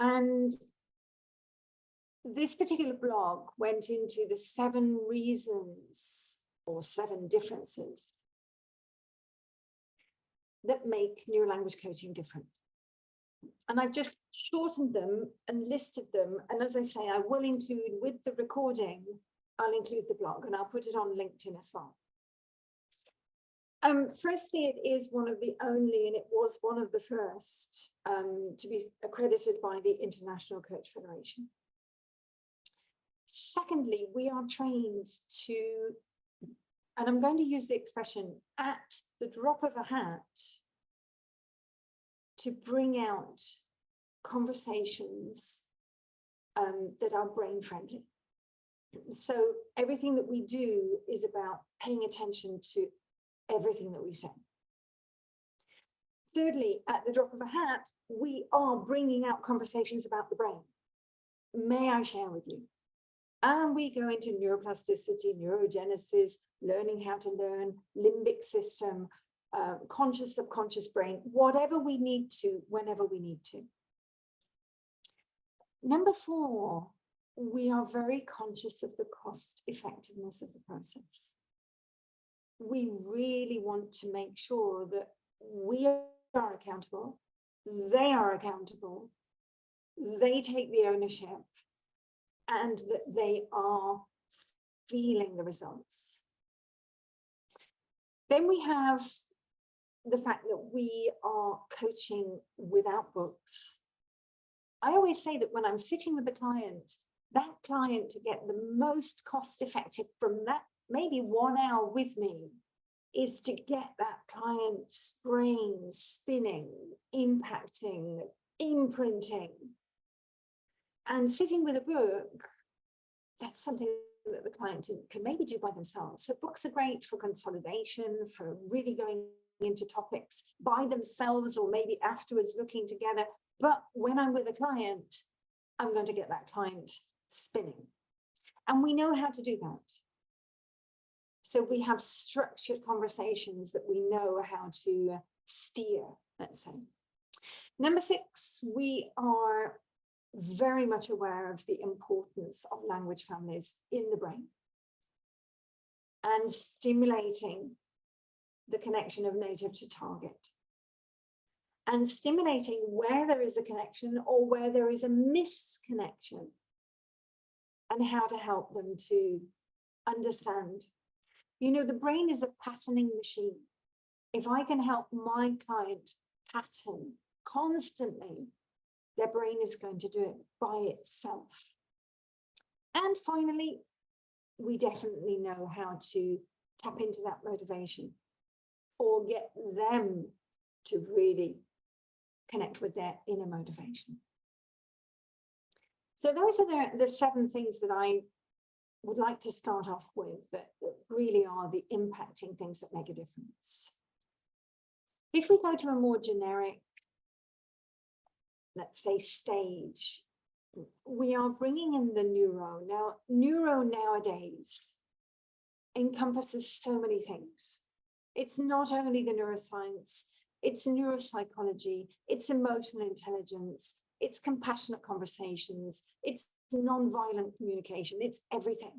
And this particular blog went into the 7 reasons or 7 differences that make neurolanguage coaching different. And I've just shortened them and listed them. And as I say, I will include with the recording, I'll include the blog and I'll put it on LinkedIn as well. Firstly, it is one of the only, and it was one of the first to be accredited by the International Coach Federation. Secondly, we are trained to, and I'm going to use the expression, at the drop of a hat, to bring out conversations that are brain friendly. So everything that we do is about paying attention to everything that we say. Thirdly, at the drop of a hat, we are bringing out conversations about the brain. May I share with you? And we go into neuroplasticity, neurogenesis, learning how to learn, limbic system, conscious, subconscious brain, whatever we need to, whenever we need to. Number 4, we are very conscious of the cost effectiveness of the process. We really want to make sure that we are accountable, they are accountable, they take the ownership, and that they are feeling the results. Then we have the fact that we are coaching without books. I always say that when I'm sitting with the client, that client to get the most cost effective from that maybe 1 hour with me is to get that client's brain spinning, impacting, imprinting. And sitting with a book, that's something that the client can maybe do by themselves. So books are great for consolidation, for really going into topics by themselves or maybe afterwards looking together. But when I'm with a client, I'm going to get that client spinning. And we know how to do that. So we have structured conversations that we know how to steer, let's say. Number 6, we are very much aware of the importance of language families in the brain and stimulating the connection of native to target and stimulating where there is a connection or where there is a misconnection and how to help them to understand. You know, the brain is a patterning machine. If I can help my client pattern constantly, their brain is going to do it by itself. And finally, we definitely know how to tap into that motivation or get them to really connect with their inner motivation. So those are the 7 things that I would like to start off with that really are the impacting things that make a difference. If we go to a more generic, let's say, stage, we are bringing in the neuro. Now, neuro nowadays encompasses so many things. It's not only the neuroscience, it's neuropsychology, it's emotional intelligence, it's compassionate conversations, it's non-violent communication, it's everything,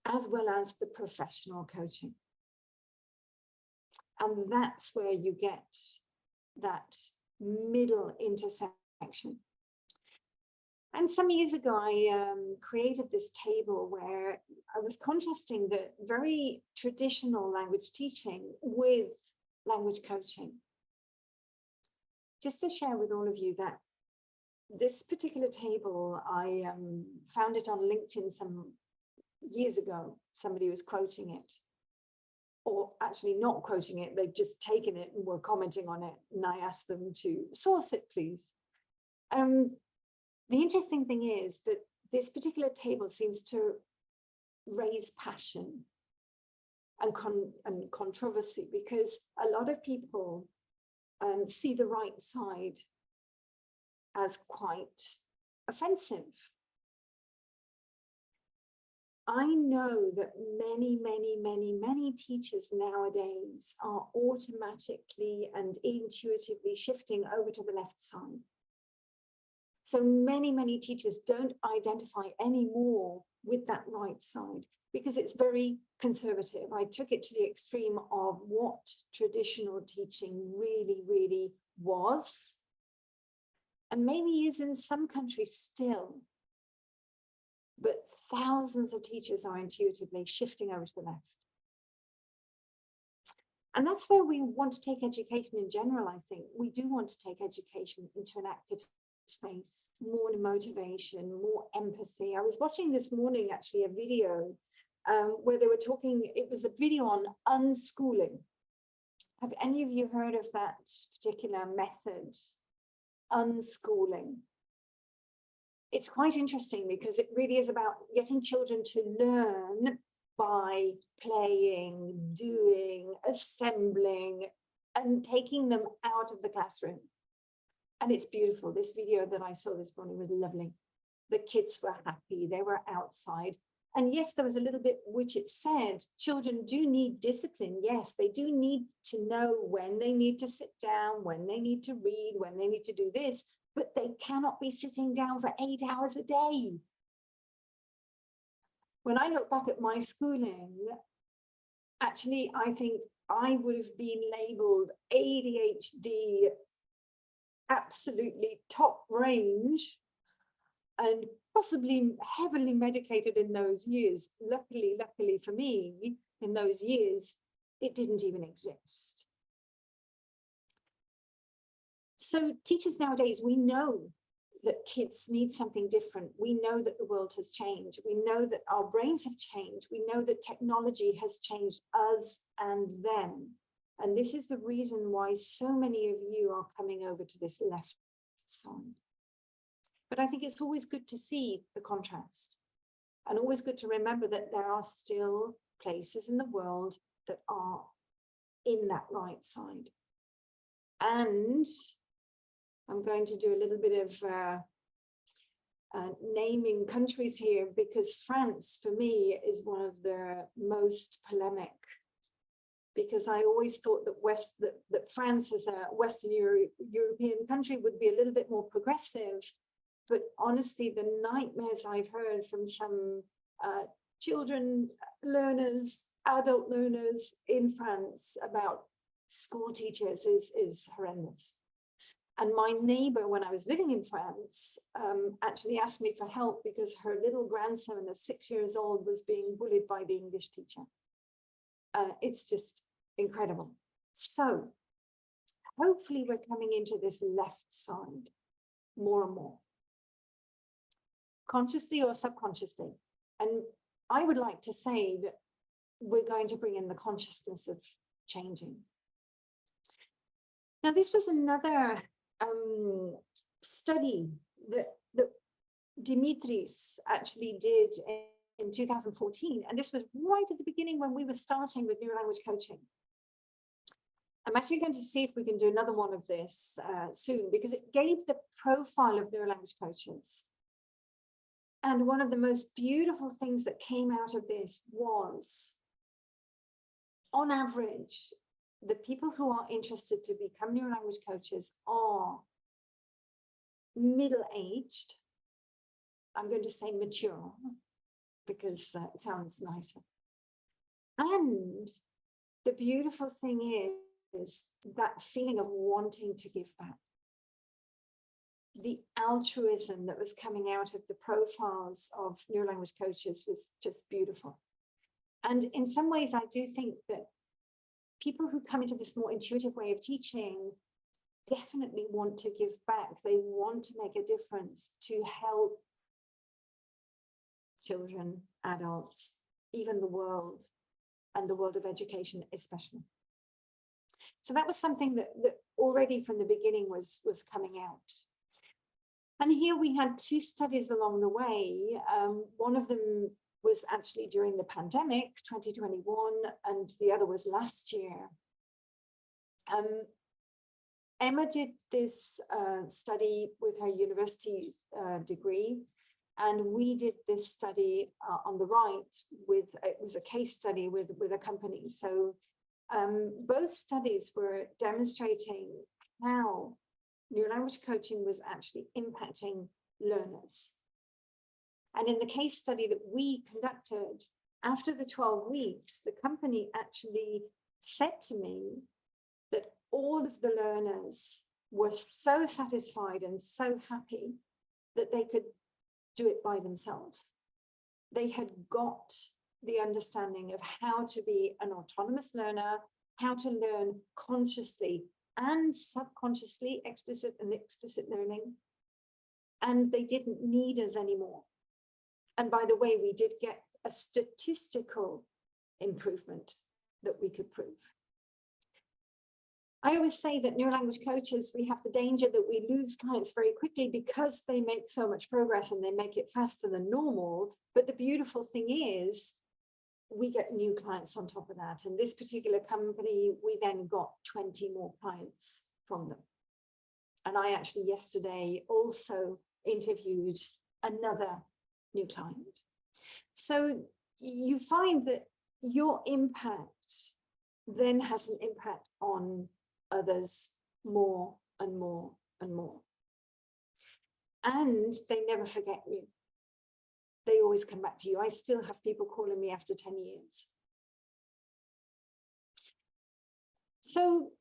as well as the professional coaching. And that's where you get that middle intersection. And some years ago, I created this table where I was contrasting the very traditional language teaching with language coaching. Just to share with all of you that this particular table, I found it on LinkedIn some years ago. Somebody was quoting it, or actually not quoting it, they'd just taken it and were commenting on it. And I asked them to source it, please. The interesting thing is that this particular table seems to raise passion and controversy, because a lot of people see the right side as quite offensive. I know that many teachers nowadays are automatically and intuitively shifting over to the left side. So many teachers don't identify anymore with that right side because it's very conservative. I took it to the extreme of what traditional teaching really was, and maybe is in some countries still, but thousands of teachers are intuitively shifting over to the left. And that's where we want to take education in general, I think. We do want to take education into an active space, more motivation, more empathy. I was watching this morning, actually, a video where they were talking, it was a video on unschooling. Have any of you heard of that particular method, unschooling? It's quite interesting because it really is about getting children to learn by playing, doing, assembling, and taking them out of the classroom. And it's beautiful. This video that I saw this morning was lovely. The kids were happy, they were outside. And yes, there was a little bit which it said, children do need discipline. Yes, they do need to know when they need to sit down, when they need to read, when they need to do this, but they cannot be sitting down for 8 hours a day. When I look back at my schooling, actually, I think I would have been labeled ADHD, absolutely top range, and possibly heavily medicated in those years. Luckily for me, in those years, it didn't even exist. So teachers nowadays, we know that kids need something different. We know that the world has changed. We know that our brains have changed. We know that technology has changed us and them. And this is the reason why so many of you are coming over to this left side. But I think it's always good to see the contrast, and always good to remember that there are still places in the world that are in that right side. And I'm going to do a little bit of naming countries here, because France, for me, is one of the most polemic, because I always thought that France as a Western European country would be a little bit more progressive. But honestly, the nightmares I've heard from some children learners, adult learners in France about school teachers is horrendous. And my neighbor, when I was living in France, actually asked me for help because her little grandson of 6 years old was being bullied by the English teacher. It's just incredible. So hopefully we're coming into this left side more and more, consciously or subconsciously. And I would like to say that we're going to bring in the consciousness of changing. Now, this was another study that Dimitris actually did in 2014. And this was right at the beginning when we were starting with Neurolanguage Coaching. I'm actually going to see if we can do another one of this soon, because it gave the profile of neurolanguage coaches. And one of the most beautiful things that came out of this was, on average, the people who are interested to become neurolanguage coaches are middle-aged. I'm going to say mature, because it sounds nicer. And the beautiful thing is that feeling of wanting to give back. The altruism that was coming out of the profiles of neurolanguage coaches was just beautiful. And in some ways, I do think that people who come into this more intuitive way of teaching definitely want to give back. They want to make a difference to help children, adults, even the world, and the world of education especially. So that was something that already from the beginning was coming out. And here we had two studies along the way. One of them was actually during the pandemic, 2021, and the other was last year. Emma did this study with her university degree, and we did this study on the right with, it was a case study with a company. So both studies were demonstrating how Neurolanguage coaching was actually impacting learners. And in the case study that we conducted, after the 12 weeks, the company actually said to me that all of the learners were so satisfied and so happy that they could do it by themselves. They had got the understanding of how to be an autonomous learner, how to learn consciously and subconsciously, explicit and explicit learning. And they didn't need us anymore. And by the way, we did get a statistical improvement that we could prove. I always say that neurolanguage coaches, we have the danger that we lose clients very quickly because they make so much progress and they make it faster than normal. But the beautiful thing is we get new clients on top of that. And this particular company, we then got 20 more clients from them. And I actually yesterday also interviewed another new client. So you find that your impact then has an impact on others more and more and more. And they never forget you. They always come back to you. I still have people calling me after 10 years. So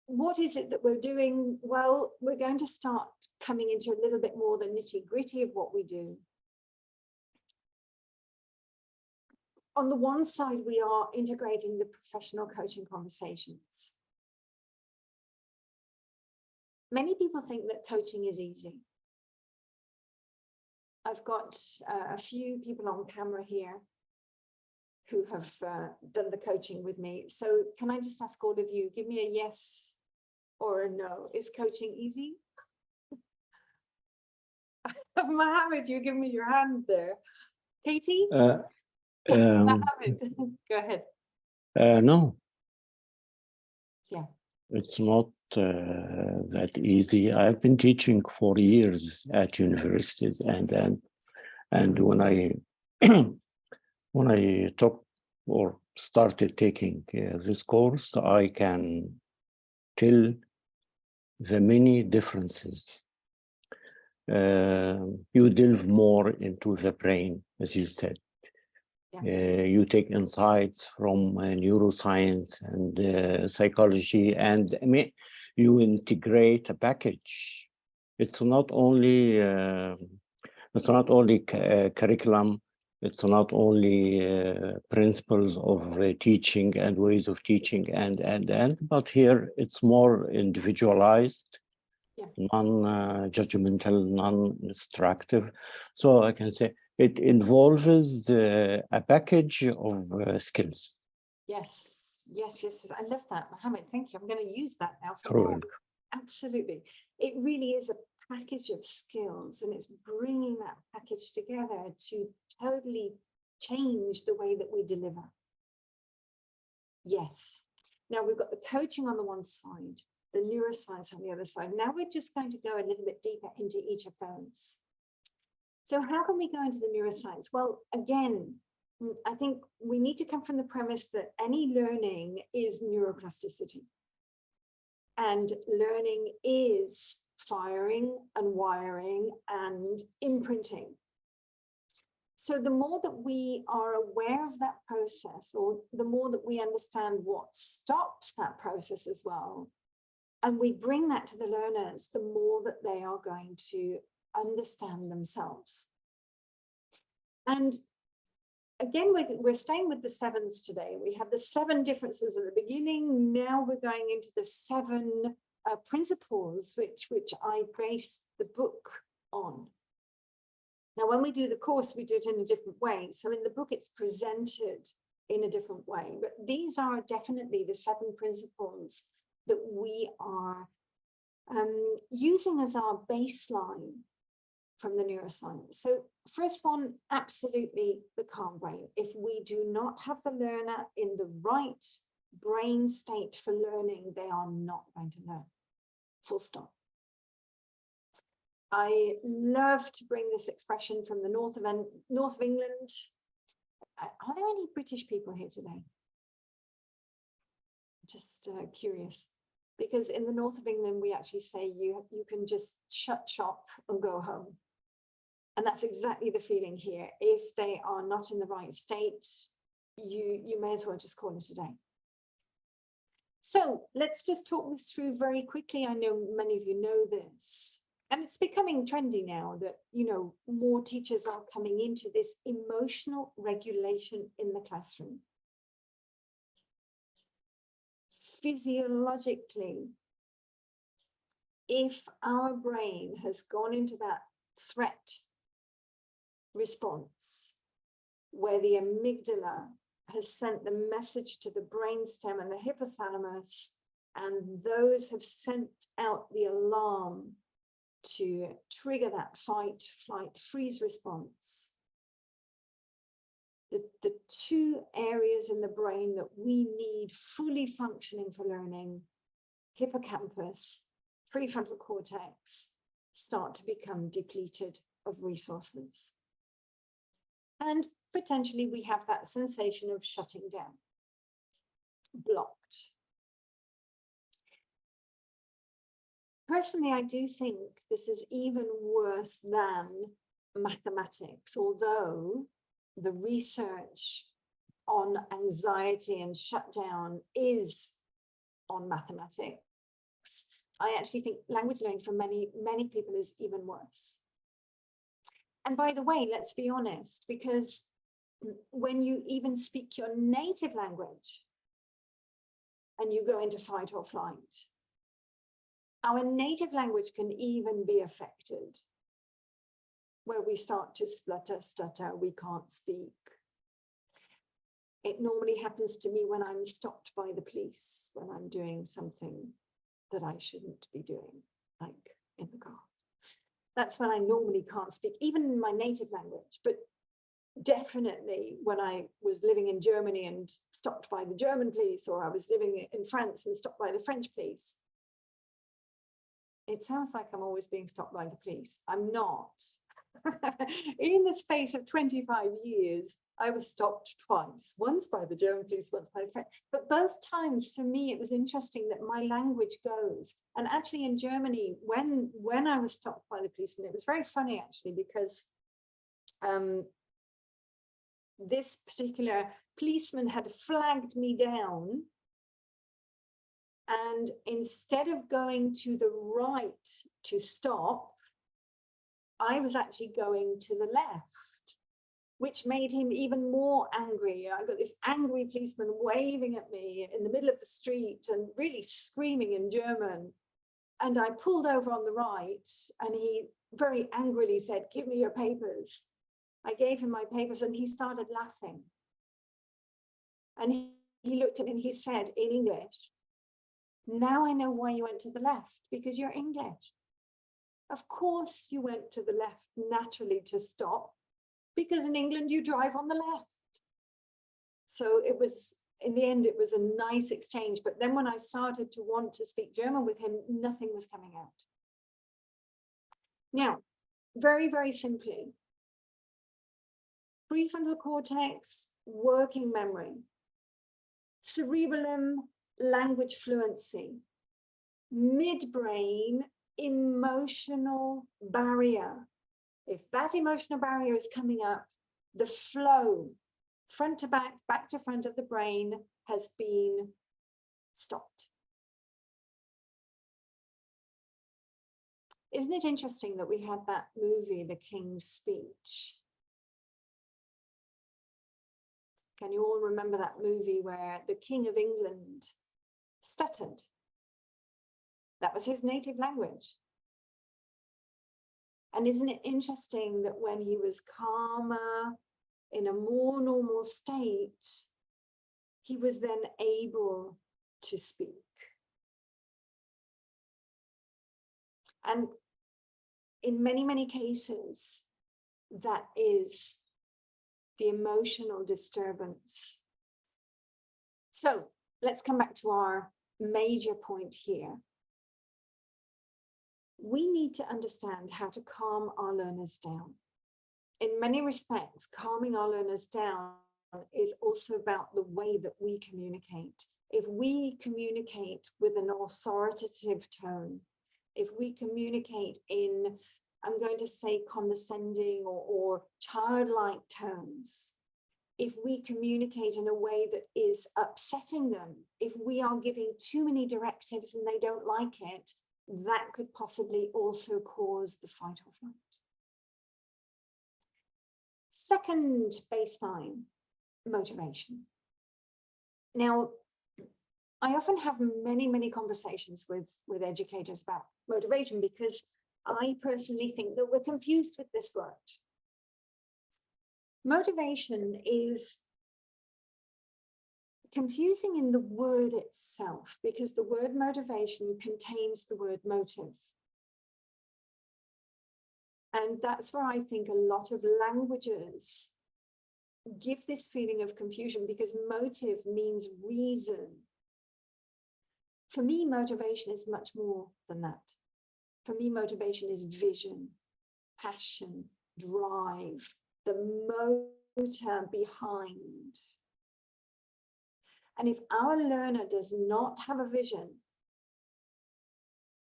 what is it that we're doing? Well, we're going to start coming into a little bit more the nitty-gritty of what we do. On the one side, we are integrating the professional coaching conversations. Many people think that coaching is easy. I've got a few people on camera here who have done the coaching with me. So can I just ask all of you, give me a yes or a no. Is coaching easy? Mohammed, you give me your hand there. Katie? Mohammed, go ahead. No. Yeah. It's not that easy. I've been teaching for years at universities, and when I when I took or started taking this course, I can tell the many differences. You delve more into the brain, as you said. Yeah. You take insights from neuroscience and psychology, and you integrate a package. It's not only curriculum. It's not only principles of teaching and ways of teaching, but here it's more individualized, Yeah. non-judgmental, non-destructive. So I can say it involves a package of skills. Yes, yes, yes, yes. I love that, Mohammed. Thank you. I'm going to use that now. Correct. Absolutely. It really is a package of skills, and it's bringing that package together to totally change the way that we deliver. Yes. Now we've got the coaching on the one side, the neuroscience on the other side. Now we're just going to go a little bit deeper into each of those. So how can we go into the neuroscience? Well, again, I think we need to come from the premise that any learning is neuroplasticity. And learning is firing and wiring and imprinting. So the more that we are aware of that process, or the more that we understand what stops that process as well, and we bring that to the learners, the more that they are going to understand themselves. And again, we're staying with the sevens today. We have the 7 differences at the beginning. Now we're going into the 7 principles which I base the book on. Now, when we do the course, we do it in a different way. So in the book, it's presented in a different way. But these are definitely the 7 principles that we are using as our baseline from the neuroscience. So first one, absolutely the calm brain. If we do not have the learner in the right brain state for learning, they are not going to learn. Full stop. I love to bring this expression from the north of England. Are there any British people here today? Just curious. Because in the north of England, we actually say you can just shut shop and go home. And that's exactly the feeling here. If they are not in the right state, you may as well just call it a day. So let's just talk this through very quickly. I know many of you know this, and it's becoming trendy now that, you know, more teachers are coming into this emotional regulation in the classroom. Physiologically, if our brain has gone into that threat response, where the amygdala has sent the message to the brainstem and the hypothalamus, and those have sent out the alarm to trigger that fight, flight, freeze response. The two areas in the brain that we need fully functioning for learning, hippocampus, prefrontal cortex, start to become depleted of resources. And potentially we have that sensation of shutting down, blocked. Personally, I do think this is even worse than mathematics, although the research on anxiety and shutdown is on mathematics. I actually think language learning for many, many people is even worse. And by the way, let's be honest, because when you even speak your native language and you go into fight or flight, our native language can even be affected, where we start to stutter, we can't speak. It normally happens to me when I'm stopped by the police, when I'm doing something that I shouldn't be doing, like in the car. That's when I normally can't speak, even in my native language. But definitely when I was living in Germany and stopped by the German police, or I was living in France and stopped by the French police, it sounds like I'm always being stopped by the police. I'm not. In the space of 25 years, I was stopped twice, once by the German police, once by the French. But both times, for me, it was interesting that my language goes. And actually in Germany, when I was stopped by the police, and it was very funny actually, because this particular policeman had flagged me down. And instead of going to the right to stop, I was actually going to the left, which made him even more angry. I got this angry policeman waving at me in the middle of the street and really screaming in German. And I pulled over on the right, and he very angrily said, "Give me your papers." I gave him my papers and he started laughing. And he looked at me and he said in English, "Now I know why you went to the left, because you're English. Of course you went to the left naturally to stop, because in England you drive on the left." So it was, in the end, it was a nice exchange. But then when I started to want to speak German with him, nothing was coming out. Now, very, very simply, prefrontal cortex, working memory, cerebellum, language fluency, midbrain, emotional barrier. If that emotional barrier is coming up, the flow, front to back to front of the brain has been stopped. Isn't it interesting that we had that movie, The King's Speech? Can you all remember that movie where the King of England stuttered? That was his native language. And isn't it interesting that when he was calmer, in a more normal state, he was then able to speak? And in many, many cases, that is the emotional disturbance. So let's come back to our major point here. We need to understand how to calm our learners down. In many respects, calming our learners down is also about the way that we communicate. If we communicate with an authoritative tone, if we communicate in, I'm going to say, condescending or childlike tones, if we communicate in a way that is upsetting them, if we are giving too many directives and they don't like it, that could possibly also cause the fight or flight. Second baseline, motivation. Now, I often have many conversations with educators about motivation because I personally think that we're confused with this word. Motivation is confusing in the word itself because the word motivation contains the word motive. And that's where I think a lot of languages give this feeling of confusion because motive means reason. For me, motivation is much more than that. For me, motivation is vision, passion, drive, the motor behind. And if our learner does not have a vision,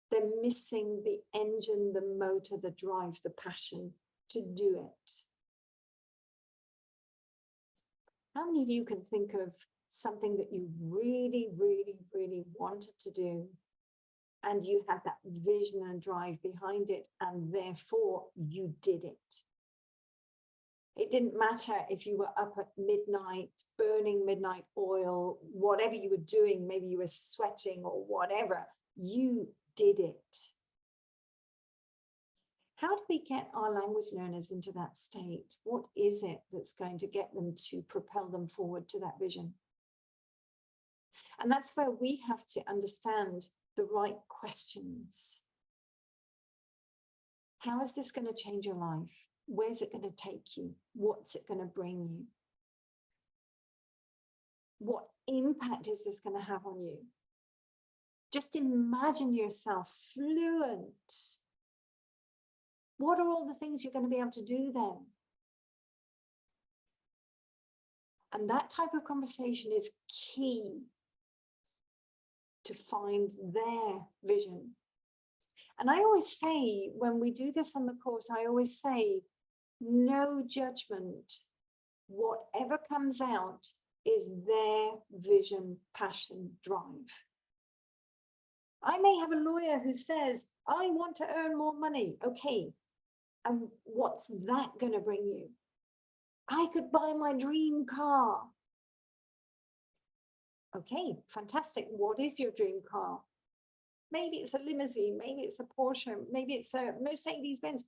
they're missing the engine, the motor that drives the passion to do it. How many of you can think of something that you really wanted to do, and you had that vision and drive behind it, and therefore you did it? It didn't matter if you were up at midnight, burning midnight oil, whatever you were doing, maybe you were sweating or whatever, you did it. How do we get our language learners into that state? What is it that's going to get them to propel them forward to that vision? And that's where we have to understand the right questions. How is this going to change your life? Where's it going to take you? What's it going to bring you? What impact is this going to have on you? Just imagine yourself fluent. What are all the things you're going to be able to do then? And that type of conversation is key to find their vision. And I always say, when we do this on the course, I always say, no judgment. Whatever comes out is their vision, passion, drive. I may have a lawyer who says, I want to earn more money. Okay, and what's that going to bring you? I could buy my dream car. Okay, fantastic. What is your dream car? Maybe it's a limousine, maybe it's a Porsche, maybe it's a Mercedes-Benz.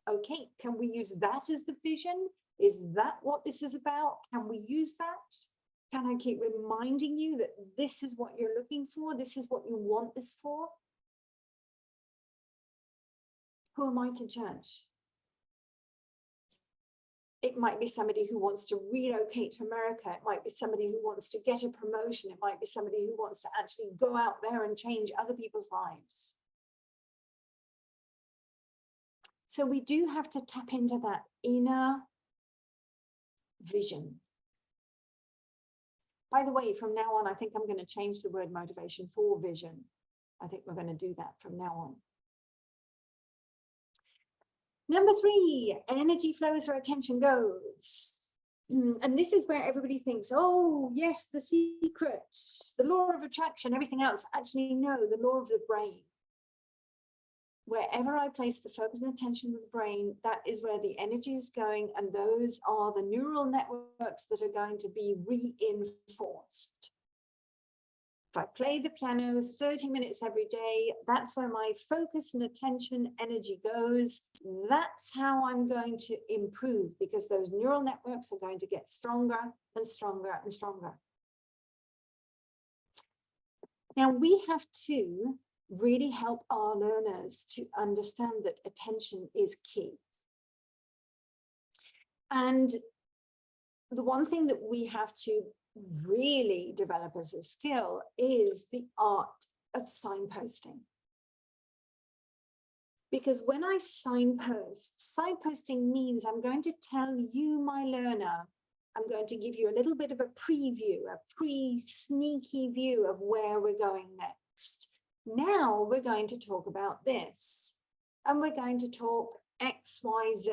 Okay, can we use that as the vision? Is that what this is about? Can we use that? Can I keep reminding you that this is what you're looking for? This is what you want this for? Who am I to judge? It might be somebody who wants to relocate to America. It might be somebody who wants to get a promotion. It might be somebody who wants to actually go out there and change other people's lives. So we do have to tap into that inner vision. By the way, from now on, I think I'm going to change the word motivation for vision. I think we're going to do that from now on. Number 3, energy flows where attention goes. And this is where everybody thinks, oh, yes, the secret, the law of attraction, everything else. Actually, no, the law of the brain. Wherever I place the focus and attention of the brain, that is where the energy is going. And those are the neural networks that are going to be reinforced. If I play the piano 30 minutes every day, that's where my focus and attention energy goes. That's how I'm going to improve, because those neural networks are going to get stronger and stronger and stronger. Now, we have to really help our learners to understand that attention is key. And the one thing that we have to really develop as a skill is the art of signposting. Because when I signpost, signposting means I'm going to tell you, my learner, I'm going to give you a little bit of a preview, a pre-sneaky view of where we're going next. Now we're going to talk about this, and we're going to talk X, Y, Z,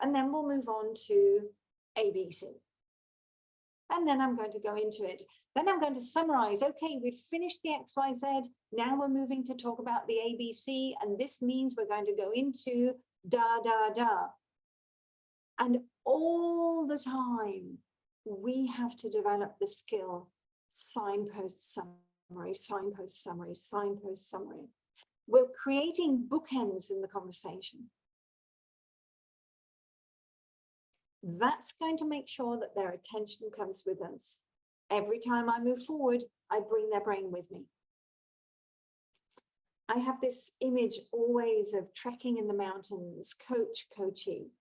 and then we'll move on to ABC. And then I'm going to go into it. Then I'm going to summarize, okay, we've finished the X, Y, Z. Now we're moving to talk about the ABC, and this means we're going to go into da, da, da. And all the time, we have to develop the skill signpost summary, signpost summary, signpost summary. We're creating bookends in the conversation. That's going to make sure that their attention comes with us. Every time I move forward, I bring their brain with me. I have this image always of trekking in the mountains, coach, coachee.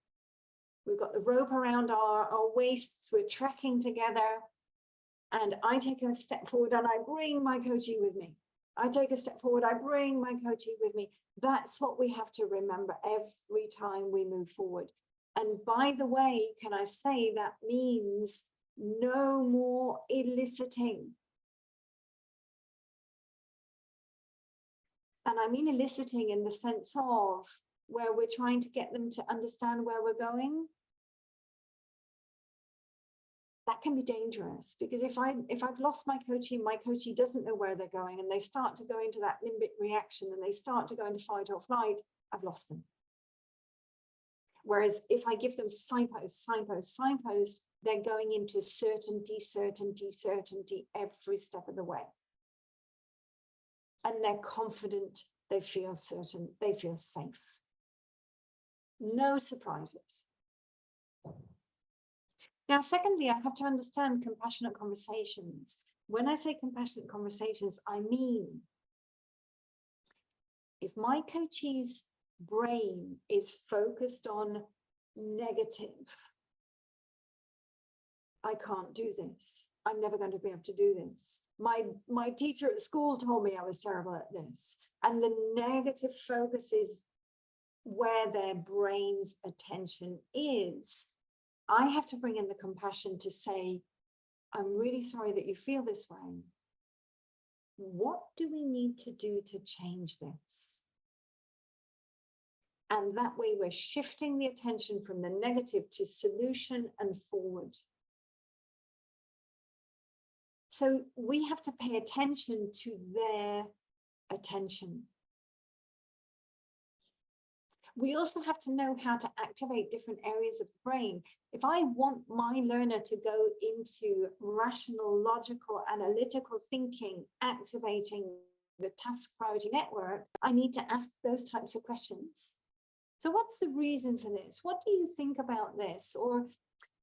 We've got the rope around our waists, we're trekking together, and I take a step forward and I bring my coachee with me. I take a step forward, I bring my coachee with me. That's what we have to remember every time we move forward. And by the way, can I say that means no more eliciting. And I mean eliciting in the sense of where we're trying to get them to understand where we're going. That can be dangerous, because if I've lost my coachee doesn't know where they're going, and they start to go into that limbic reaction and they start to go into fight or flight, I've lost them. Whereas if I give them signpost, signpost, signpost, they're going into certainty, certainty, certainty every step of the way. And they're confident, they feel certain, they feel safe. No surprises. Now, secondly, I have to understand compassionate conversations. When I say compassionate conversations, I mean, if my coachee's brain is focused on negative, I can't do this. I'm never going to be able to do this. My teacher at school told me I was terrible at this. And the negative focus is where their brain's attention is. I have to bring in the compassion to say, I'm really sorry that you feel this way. What do we need to do to change this? And that way we're shifting the attention from the negative to solution and forward. So we have to pay attention to their attention. We also have to know how to activate different areas of the brain. If I want my learner to go into rational, logical, analytical thinking, activating the task priority network, I need to ask those types of questions. So what's the reason for this? What do you think about this? Or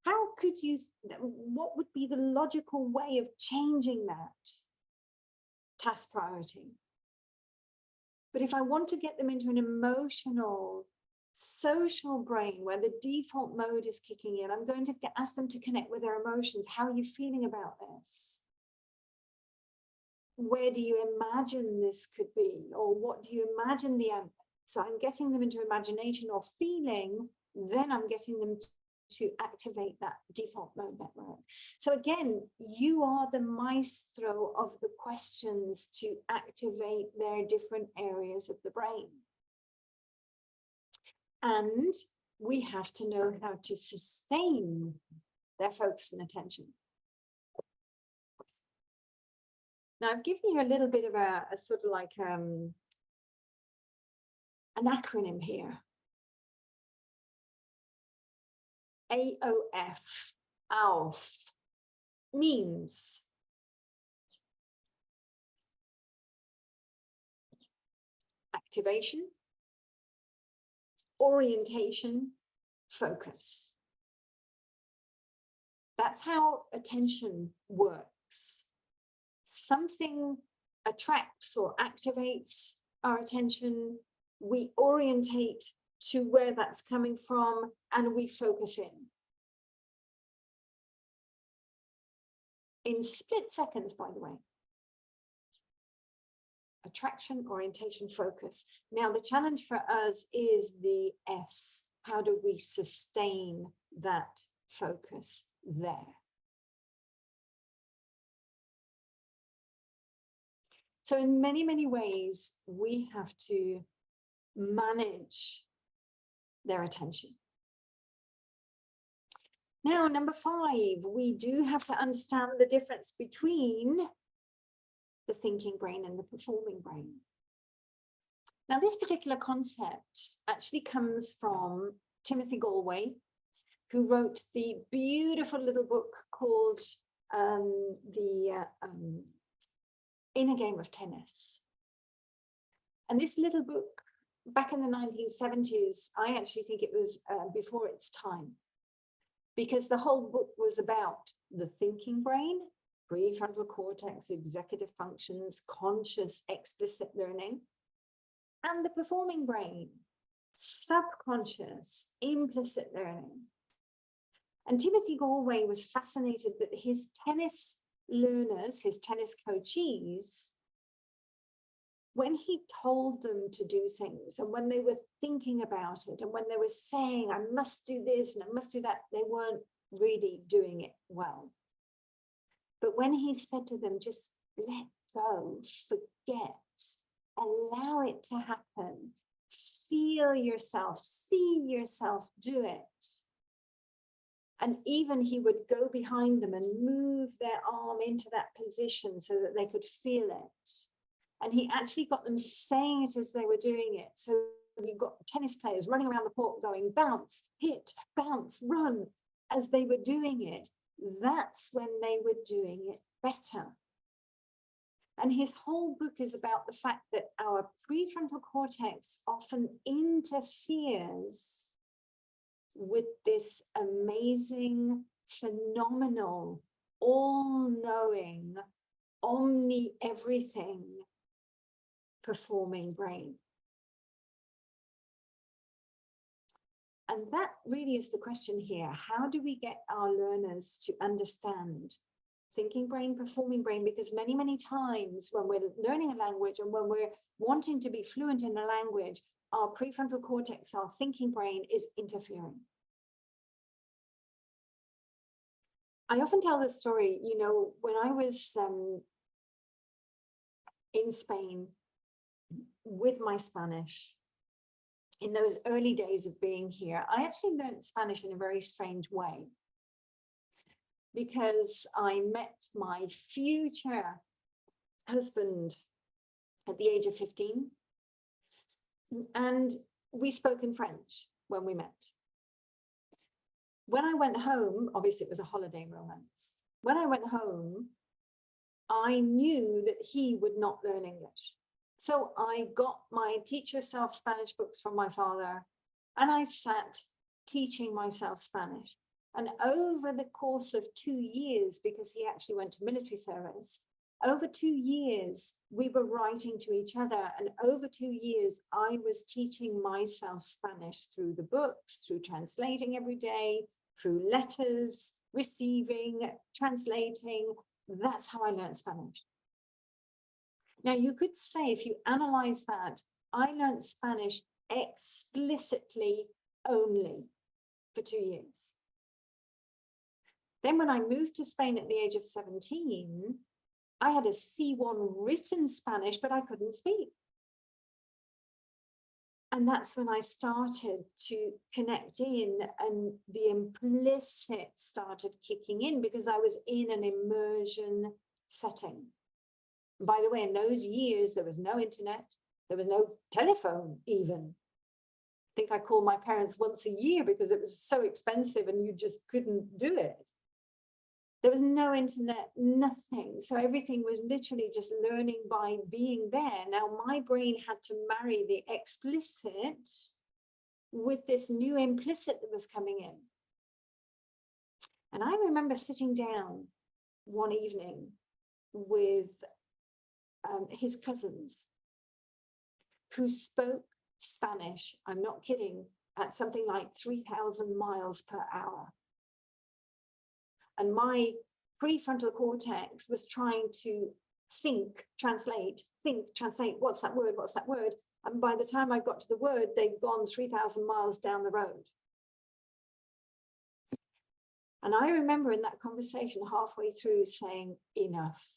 how could you, what would be the logical way of changing that task priority? But if I want to get them into an emotional, social brain where the default mode is kicking in, I'm going to ask them to connect with their emotions. How are you feeling about this? Where do you imagine this could be? Or what do you imagine so I'm getting them into imagination or feeling, then I'm getting them to activate that default mode network. So again, you are the maestro of the questions to activate their different areas of the brain. And we have to know how to sustain their focus and attention. Now, I've given you a little bit of a sort of like an acronym here. AOF means activation, orientation, focus. That's how attention works. Something attracts or activates our attention, we orientate to where that's coming from, and we focus in split seconds, by the way. Attraction, orientation, focus. Now, the challenge for us is the S. How do we sustain that focus there. So in many, many ways, we have to manage their attention. Now, number 5, we do have to understand the difference between the thinking brain and the performing brain. Now, this particular concept actually comes from Timothy Galway, who wrote the beautiful little book called In a Game of Tennis. And this little book, back in the 1970s, I actually think it was before its time, because the whole book was about the thinking brain, prefrontal cortex, executive functions, conscious, explicit learning, and the performing brain, subconscious, implicit learning. And Timothy Galway was fascinated that his tennis learners, his tennis coachees, when he told them to do things and when they were thinking about it and when they were saying, I must do this and I must do that, they weren't really doing it well. But when he said to them, just let go, forget, allow it to happen, feel yourself, see yourself do it. And even he would go behind them and move their arm into that position so that they could feel it. And he actually got them saying it as they were doing it. So you've got tennis players running around the court going bounce, hit, bounce, run. As they were doing it, that's when they were doing it better. And his whole book is about the fact that our prefrontal cortex often interferes with this amazing, phenomenal, all-knowing, omni-everything performing brain. And that really is the question here. How do we get our learners to understand thinking brain, performing brain? Because many, many times when we're learning a language and when we're wanting to be fluent in a language, our prefrontal cortex, our thinking brain is interfering. I often tell this story, you know, when I was in Spain with my Spanish, in those early days of being here, I actually learned Spanish in a very strange way, because I met my future husband at the age of 15, and we spoke in French when we met. When I went home, obviously it was a holiday romance. When I went home, I knew that he would not learn English. So I got my teach yourself Spanish books from my father, and I sat teaching myself Spanish. And over the course of 2 years, because he actually went to military service, over 2 years, we were writing to each other. And over 2 years, I was teaching myself Spanish through the books, through translating every day, through letters, receiving, translating. That's how I learned Spanish. Now, you could say, if you analyze that, I learned Spanish explicitly only for 2 years. Then when I moved to Spain at the age of 17, I had a C1 written Spanish, but I couldn't speak. And that's when I started to connect in, and the implicit started kicking in, because I was in an immersion setting. By the way, in those years, there was no internet, there was no telephone even. I think I called my parents once a year because it was so expensive and you just couldn't do it. There was no internet, nothing. So everything was literally just learning by being there. Now, my brain had to marry the explicit with this new implicit that was coming in. And I remember sitting down one evening with his cousins who spoke Spanish, I'm not kidding, at something like 3,000 miles per hour. And my prefrontal cortex was trying to think, translate, what's that word, what's that word? And by the time I got to the word, they'd gone 3,000 miles down the road. And I remember in that conversation halfway through saying, enough,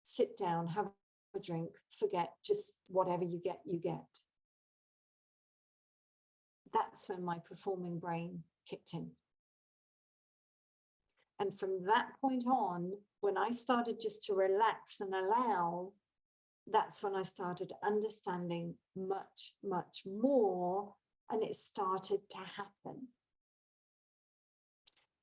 sit down, have a drink, forget, just whatever you get, you get. That's when my performing brain kicked in. And from that point on, when I started just to relax and allow, that's when I started understanding much, much more, and it started to happen.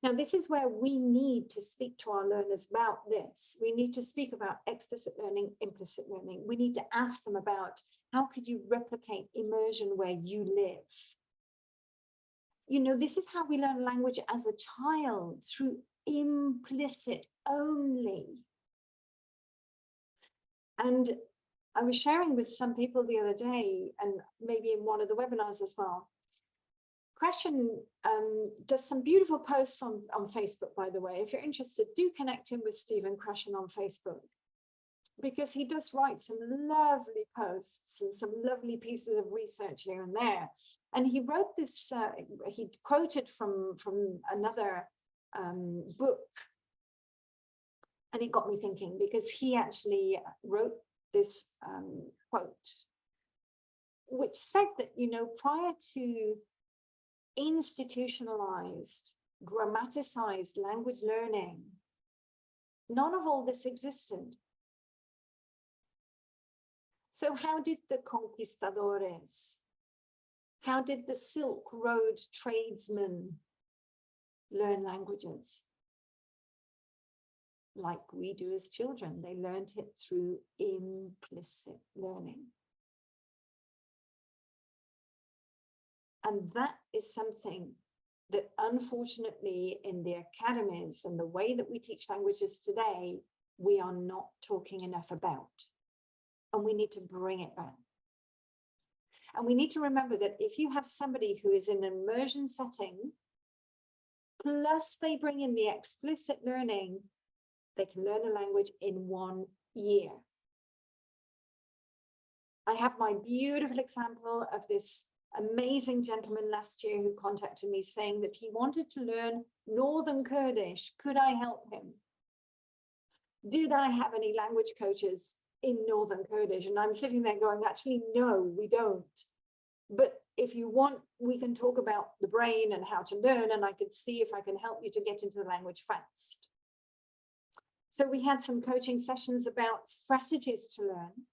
Now, this is where we need to speak to our learners about this. We need to speak about explicit learning, implicit learning. We need to ask them about how could you replicate immersion where you live? You know, this is how we learn language as a child, through implicit only. And I was sharing with some people the other day, and maybe in one of the webinars as well. Krashen does some beautiful posts on Facebook, by the way. If you're interested, do connect him with Stephen Krashen on Facebook, because he does write some lovely posts and some lovely pieces of research here and there. And he wrote this, he quoted from another book, and it got me thinking, because he actually wrote this quote, which said that, you know, prior to institutionalized, grammaticized language learning, none of all this existed. So how did the conquistadores, how did the Silk Road tradesmen learn languages? Like we do as children, they learned it through implicit learning. And that is something that, unfortunately, in the academies and the way that we teach languages today, we are not talking enough about. And we need to bring it back. And we need to remember that if you have somebody who is in an immersion setting, plus they bring in the explicit learning, they can learn a language in 1 year. I have my beautiful example of this amazing gentleman last year who contacted me saying that he wanted to learn Northern Kurdish. Could I help him? Did I have any language coaches in Northern Kurdish? And I'm sitting there going, actually, no, we don't. But if you want, we can talk about the brain and how to learn, and I could see if I can help you to get into the language fast. So we had some coaching sessions about strategies to learn,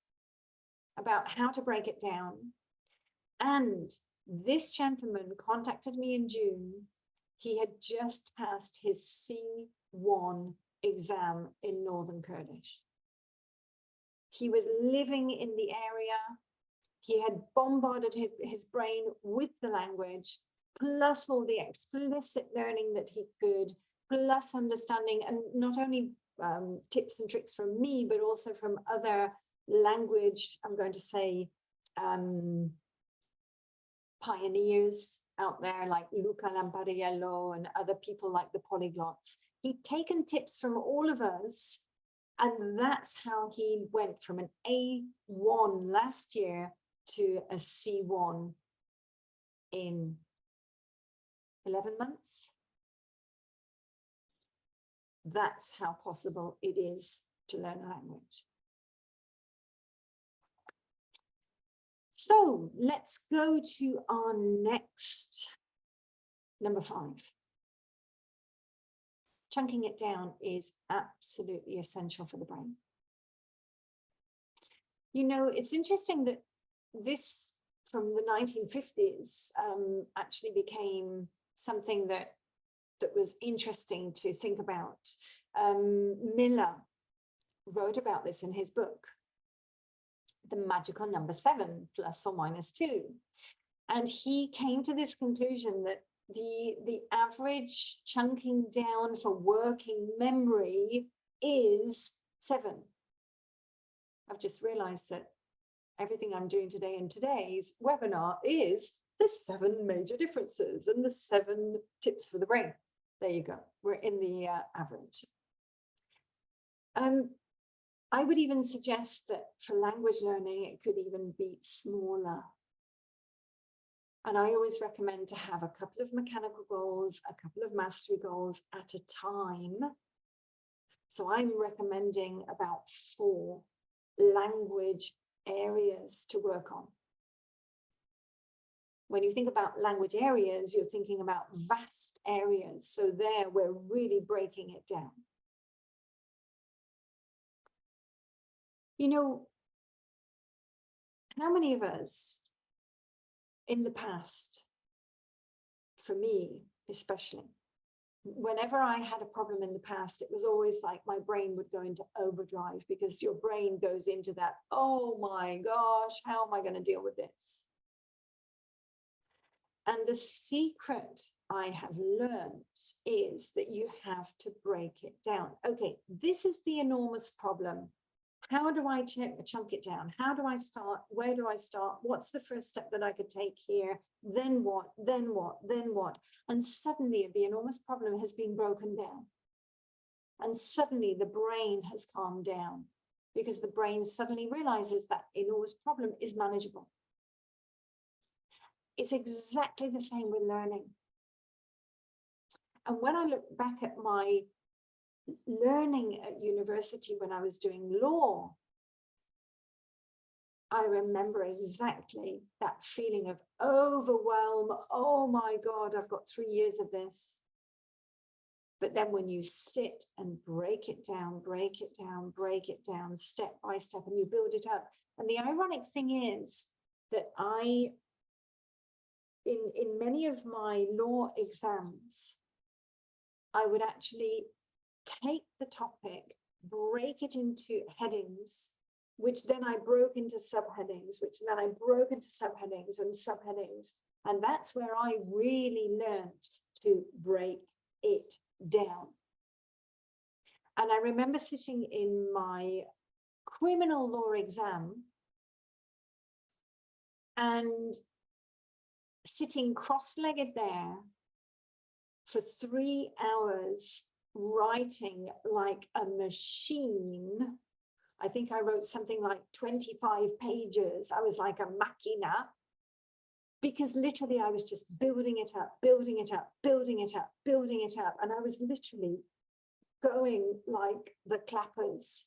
about how to break it down. And this gentleman contacted me in June. He had just passed his C1 exam in Northern Kurdish. He was living in the area. He had bombarded his brain with the language, plus all the explicit learning that he could, plus understanding, and not only tips and tricks from me, but also from other language, I'm going to say, pioneers out there like Luca Lampariello and other people like the polyglots. He'd taken tips from all of us, and that's how he went from an A1 last year to a C1 in 11 months. That's how possible it is to learn a language. So let's go to our next, number 5. Chunking it down is absolutely essential for the brain. You know, it's interesting that this, from the 1950s, actually became something that was interesting to think about. Miller wrote about this in his book, The Magical Number 7, plus or minus 2. And he came to this conclusion that the average chunking down for working memory is 7. I've just realized that everything I'm doing today in today's webinar is the 7 major differences and the 7 tips for the brain. There you go. We're in the average. I would even suggest that for language learning, it could even be smaller. And I always recommend to have a couple of mechanical goals, a couple of mastery goals at a time. So I'm recommending about 4 language areas to work on. When you think about language areas, you're thinking about vast areas. So there we're really breaking it down. You know, how many of us in the past, for me especially, whenever I had a problem in the past, it was always like my brain would go into overdrive, because your brain goes into that, oh my gosh, how am I going to deal with this? And the secret I have learned is that you have to break it down. Okay, this is the enormous problem. How do I chunk it down? How do I start? Where do I start? What's the first step that I could take here? Then what? Then what? Then what? And suddenly the enormous problem has been broken down. And suddenly the brain has calmed down, because the brain suddenly realizes that enormous problem is manageable. It's exactly the same with learning. And when I look back at my learning at university when I was doing law, I remember exactly that feeling of overwhelm. Oh my God, I've got 3 years of this. But then when you sit and break it down, step by step, and you build it up. And the ironic thing is that in many of my law exams, I would actually take the topic, break it into headings, which then I broke into subheadings, which then I broke into subheadings and subheadings. And that's where I really learned to break it down. And I remember sitting in my criminal law exam and sitting cross-legged there for 3 hours, writing like a machine. I think I wrote something like 25 pages. I was like a machina, because literally I was just building it up. And I was literally going like the clappers.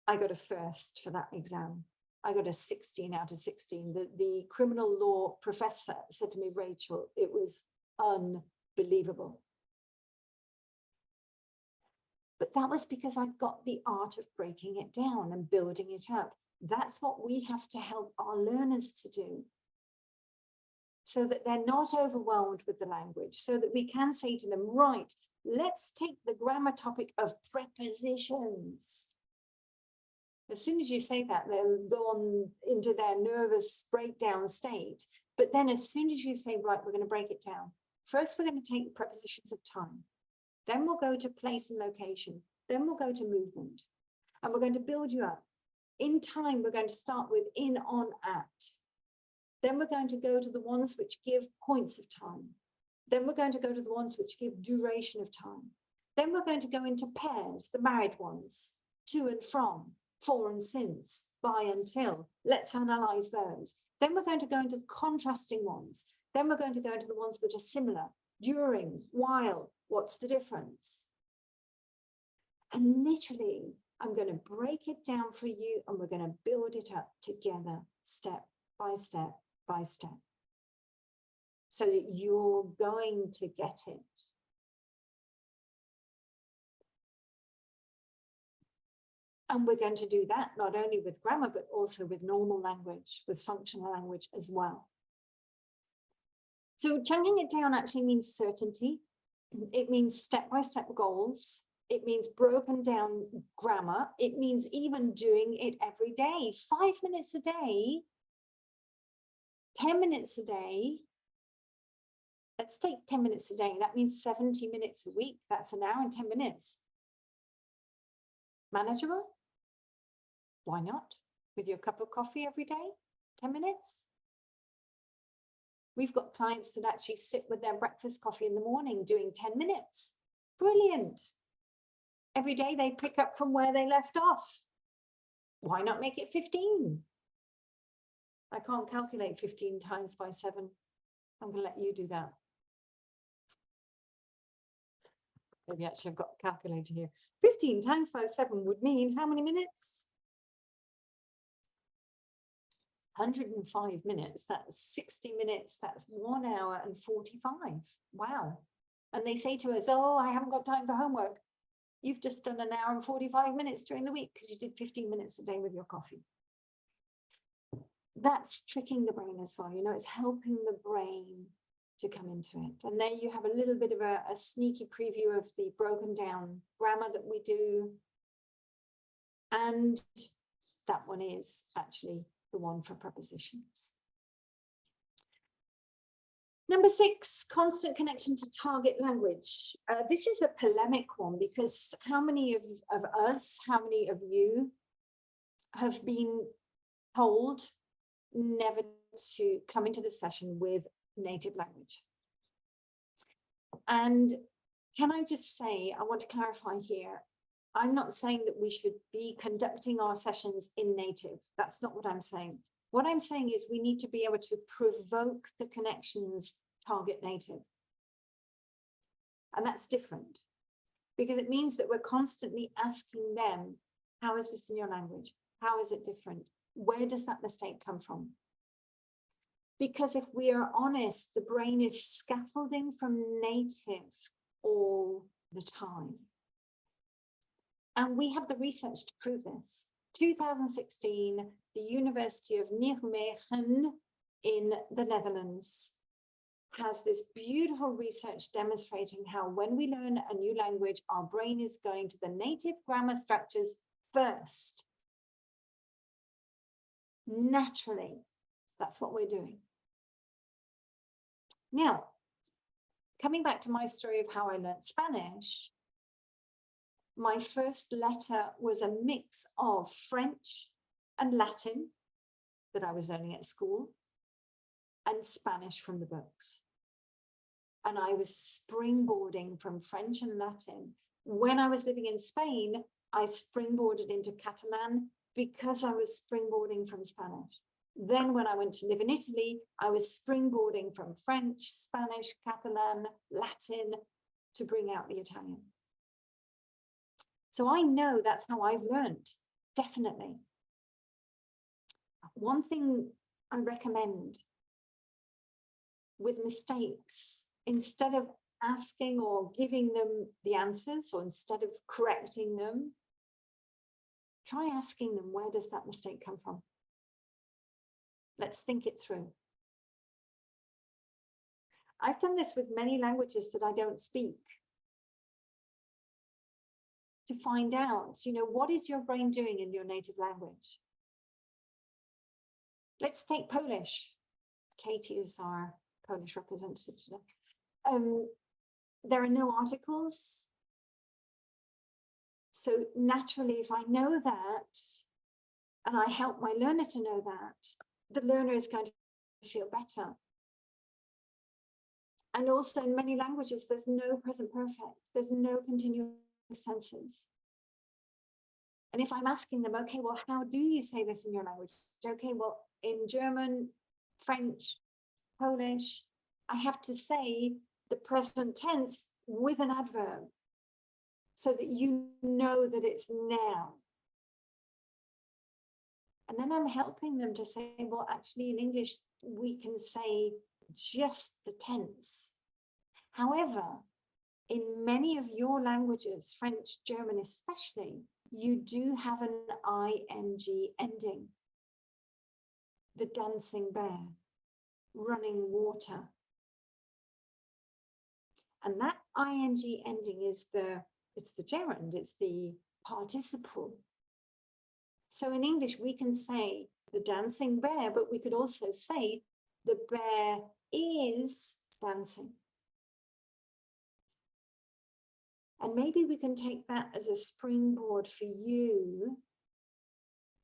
I got a first for that exam. I got a 16 out of 16. The criminal law professor said to me, Rachel, it was unbelievable. But that was because I got the art of breaking it down and building it up. That's what we have to help our learners to do, so that they're not overwhelmed with the language, so that we can say to them, right, let's take the grammar topic of prepositions. As soon as you say that, they'll go on into their nervous breakdown state. But then as soon as you say, right, we're going to break it down. First, we're going to take prepositions of time. Then we'll go to place and location. Then we'll go to movement. And we're going to build you up. In time, we're going to start with in, on, at. Then we're going to go to the ones which give points of time. Then we're going to go to the ones which give duration of time. Then we're going to go into pairs, the married ones, to and from, for and since, by until. Let's analyze those. Then we're going to go into the contrasting ones. Then we're going to go into the ones which are similar, during, while, what's the difference? And literally, I'm going to break it down for you, and we're going to build it up together, step by step by step, so that you're going to get it. And we're going to do that not only with grammar, but also with normal language, with functional language as well. So chunking it down actually means certainty. It means step-by-step goals. It means broken down grammar. It means even doing it every day, 5 minutes a day, 10 minutes a day. Let's take 10 minutes a day. That means 70 minutes a week. That's an hour and 10 minutes. Manageable? Why not? With your cup of coffee every day, 10 minutes. We've got clients that actually sit with their breakfast coffee in the morning doing 10 minutes. Brilliant. Every day they pick up from where they left off. Why not make it 15? I can't calculate 15 times by 7. I'm going to let you do that. Maybe actually I've got a calculator here. 15 times by 7 would mean how many minutes? 105 minutes. That's 60 minutes. That's 1 hour and 45. Wow. And they say to us, oh, I haven't got time for homework. You've just done an hour and 45 minutes during the week because you did 15 minutes a day with your coffee. That's tricking the brain as well. You know, it's helping the brain to come into it. And there you have a little bit of a sneaky preview of the broken down grammar that we do. And that one is actually the one for prepositions. Number 6, constant connection to target language. This is a polemic one because how many of us, how many of you have been told never to come into the session with native language? And can I just say, I want to clarify here, I'm not saying that we should be conducting our sessions in native. That's not what I'm saying. What I'm saying is we need to be able to provoke the connections target native. And that's different because it means that we're constantly asking them, how is this in your language? How is it different? Where does that mistake come from? Because if we are honest, the brain is scaffolding from native all the time. And we have the research to prove this. 2016, the University of Nijmegen in the Netherlands has this beautiful research demonstrating how when we learn a new language, our brain is going to the native grammar structures first. Naturally, that's what we're doing. Now, coming back to my story of how I learned Spanish, my first letter was a mix of French and Latin that I was learning at school and Spanish from the books. And I was springboarding from French and Latin. When I was living in Spain, I springboarded into Catalan because I was springboarding from Spanish. Then when I went to live in Italy, I was springboarding from French, Spanish, Catalan, Latin to bring out the Italian. So I know that's how I've learned, definitely. One thing I recommend with mistakes, instead of asking or giving them the answers, or instead of correcting them, try asking them, where does that mistake come from? Let's think it through. I've done this with many languages that I don't speak, to find out, you know, what is your brain doing in your native language? Let's take Polish. Katie is our Polish representative today. There are no articles. So naturally, if I know that, and I help my learner to know that, the learner is going to feel better. And also in many languages, there's no present perfect. There's no continuous tenses. And if I'm asking them, okay, well, how do you say this in your language? Okay, well, in German, French, Polish, I have to say the present tense with an adverb so that you know that it's now. And then I'm helping them to say, well, actually in English, we can say just the tense. However, in many of your languages, French, German especially, you do have an ing ending. The dancing bear, running water. And that ing ending is it's the gerund, it's the participle. So in English, we can say the dancing bear, but we could also say the bear is dancing. And maybe we can take that as a springboard for you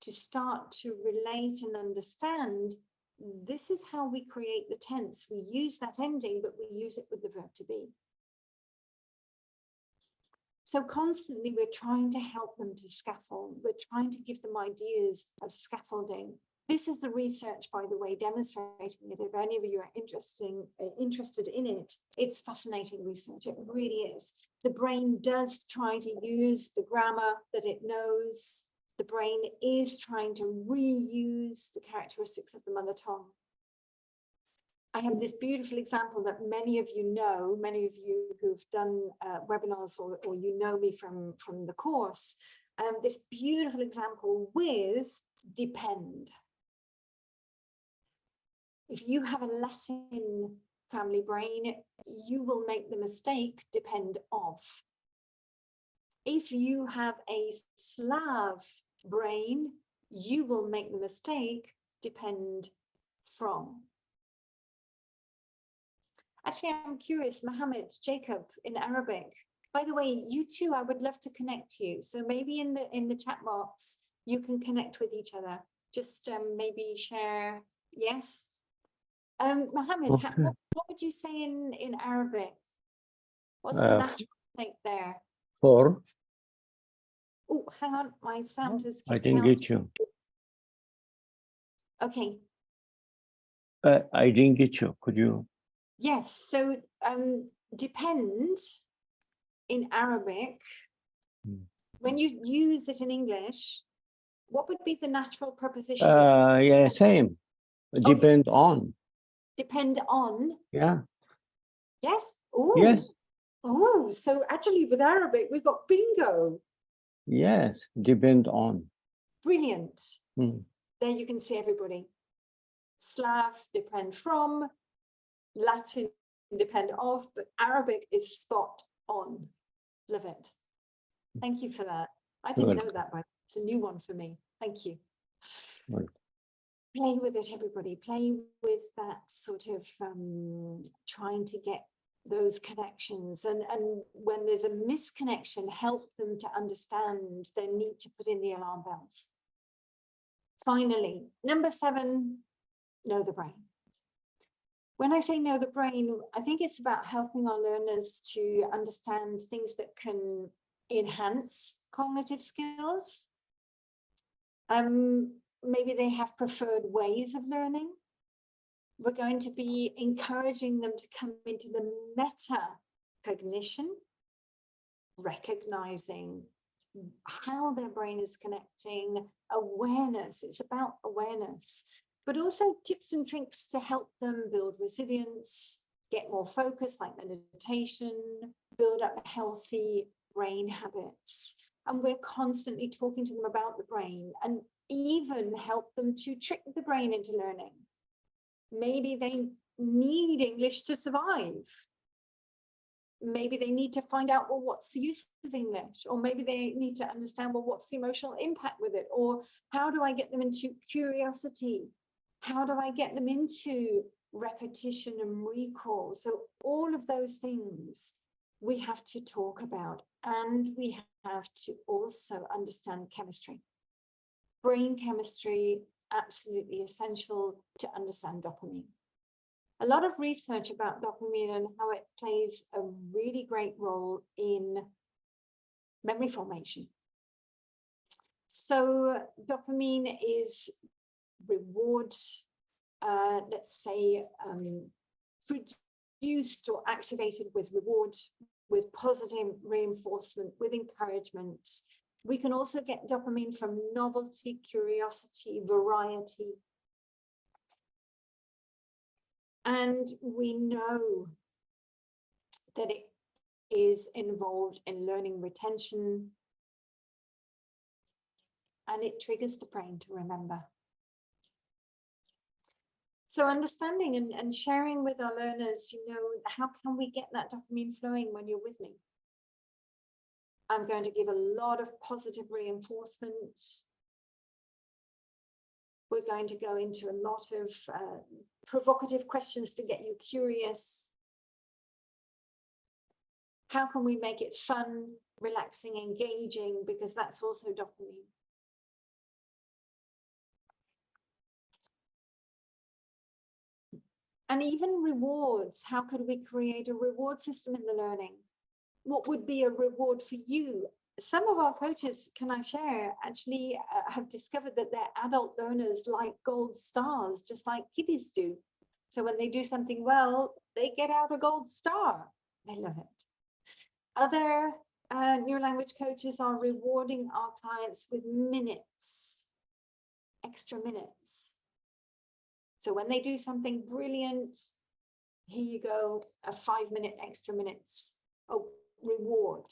to start to relate and understand this is how we create the tense. We use that ending, but we use it with the verb to be. So constantly we're trying to help them to scaffold. We're trying to give them ideas of scaffolding This is the research, by the way, demonstrating it. If any of you are interested in it, it's fascinating research. It really is. The brain does try to use the grammar that it knows. The brain is trying to reuse the characteristics of the mother tongue. I have this beautiful example that many of you know, many of you who've done webinars or you know me from the course, this beautiful example with depend. If you have a Latin family brain, you will make the mistake depend of. If you have a Slav brain, you will make the mistake depend from. Actually, I'm curious, Mohammed, Jacob, in Arabic. By the way, you two, I would love to connect you. So maybe in the chat box, you can connect with each other. Just maybe share, yes? Mohammed, Okay. what would you say in Arabic? What's the natural take there? For, Oh, hang on, my sound has I kicked didn't out. get you. Okay, I didn't get you. Could you? yes, so depend in Arabic, when you use it in English, what would be the natural preposition? Yeah, same. Depend on. Depend on. Yeah. Yes. Oh. Yes. Oh, so actually with Arabic, we've got bingo. Yes. Depend on. Brilliant. Mm. There you can see everybody. Slav, depend from. Latin, depend of. But Arabic is spot on. Love it. Thank you for that. I didn't know that, but it's a new one for me. Thank you. Right. Play with it, everybody. Play with that sort of trying to get those connections. And when there's a misconnection, help them to understand their need to put in the alarm bells. Finally, number 7, know the brain. When I say know the brain, I think it's about helping our learners to understand things that can enhance cognitive skills. Maybe they have preferred ways of learning. We're going to be encouraging them to come into the meta-cognition, recognizing how their brain is connecting, awareness. It's about awareness, but also tips and tricks to help them build resilience, get more focus, like meditation, build up healthy brain habits. And we're constantly talking to them about the brain and even help them to trick the brain into learning. Maybe they need English to survive. Maybe they need to find out, well, what's the use of English? Or maybe they need to understand, well, what's the emotional impact with it? Or how do I get them into curiosity? How do I get them into repetition and recall? So all of those things we have to talk about, and we have to also understand chemistry. Brain chemistry, absolutely essential to understand dopamine. A lot of research about dopamine and how it plays a really great role in memory formation. So dopamine is reward, let's say, produced or activated with reward, with positive reinforcement, with encouragement. We can also get dopamine from novelty, curiosity, variety. And we know that it is involved in learning retention, and it triggers the brain to remember. So understanding and sharing with our learners, how can we get that dopamine flowing when you're with me? I'm going to give a lot of positive reinforcement. We're going to go into a lot of provocative questions to get you curious. How can we make it fun, relaxing, engaging? Because that's also dopamine. And even rewards. How could we create a reward system in the learning? What would be a reward for you some of our coaches, can I share, actually have discovered that their adult learners like gold stars, just like kiddies do. So when they do something well, they get out a gold star. They love it. Other neurolanguage coaches are rewarding our clients with minutes, extra minutes. So when they do something brilliant, here you go, a 5-minute extra minutes reward.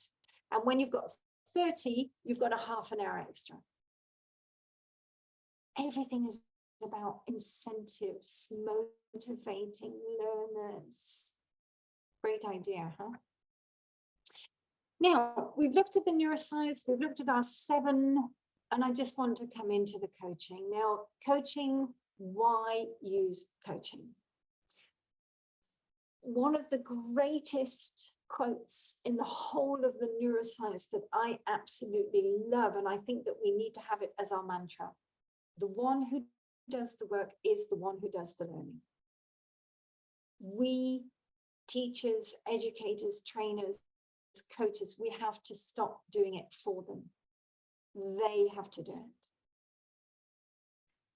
And when you've got 30, you've got a half an hour extra. Everything is about incentives, motivating learners. Great idea, huh? Now, we've looked at the neuroscience, we've looked at our 7, and I just want to come into the coaching. Now, coaching, why use coaching? One of the greatest quotes in the whole of the neuroscience that I absolutely love, and I think that we need to have it as our mantra. The one who does the work is the one who does the learning. We, teachers, educators, trainers, coaches, we have to stop doing it for them. They have to do it.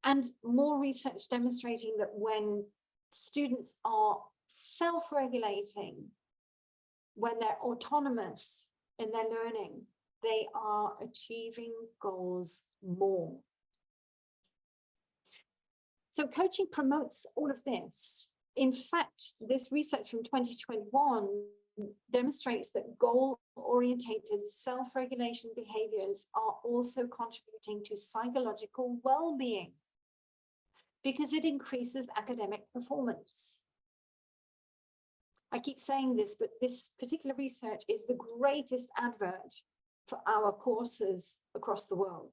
And more research demonstrating that when students are self-regulating, when they're autonomous in their learning, they are achieving goals more. So coaching promotes all of this. In fact, this research from 2021 demonstrates that goal-oriented self-regulation behaviors are also contributing to psychological well-being because it increases academic performance. I keep saying this, but this particular research is the greatest advert for our courses across the world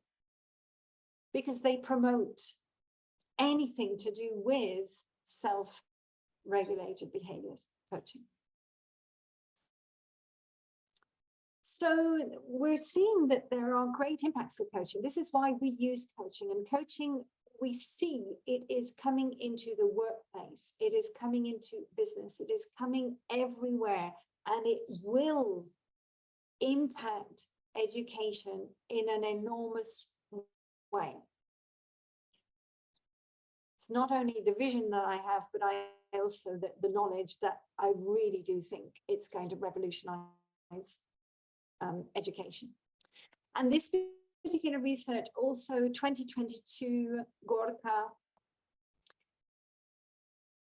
because they promote anything to do with self-regulated behaviors coaching. So we're seeing that there are great impacts with coaching. This is why we use coaching, and coaching, we see it is coming into the workplace. It is coming into business. It is coming everywhere, and it will impact education in an enormous way. It's not only the vision that I have, but I also the knowledge that I really do think it's going to revolutionize education. And this particular research also, 2022, Gorka